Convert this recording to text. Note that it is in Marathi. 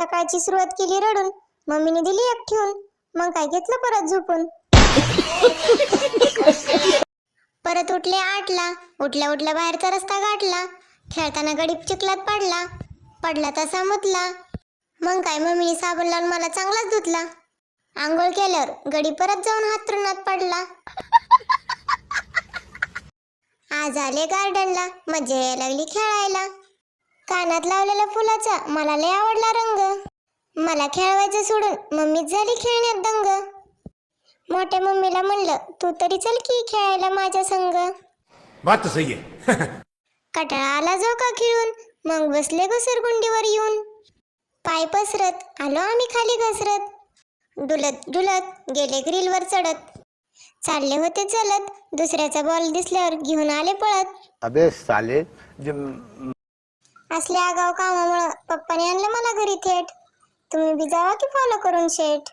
सकाळची सुरुवात केली रडून, मम्मीने दिली एक ठेवून, मग काय घेतलं परत झोपून. परत उठले 8ला, उठल्या उठल्या बाहेरचा रस्ता गाठला, खेळताना गडीप चिखलात पडला, पडला तसा मुतला. मग काय मम्मीने साबण लावून मला चांगलाच धुतला. आंघोळ केल्यावर गडी परत जाऊन हातरुणात पडला. आज आले गार्डनला, मजा यायला लागली खेळायला. कानात लावलेला फुलाचा मला लय आवडला रंग. मला खेळवायचं सोडून मम्मीच झाली खेळण्यात दंग. मोठ्या मम्मीला म्हणलं, तू तरी चल की खेळायला माझ्या संग. बात तो सही है. कटाळा आला झोका खेळून, मग बसले घसरगुंडीवर येऊन. पाय पसरत आलो आम्ही खाली घसरत, डुलत डुलत गेले ग्रिलवर चढत. चालले होते चलत, दुसऱ्याचा बॉल दिसल्यावर घेऊन आले पळत. अबे साले असल्या आगाव कामामुळं पप्पाने आणलं मला घरी थेट. तुम्ही बी जावा की फॉलो करून शेट.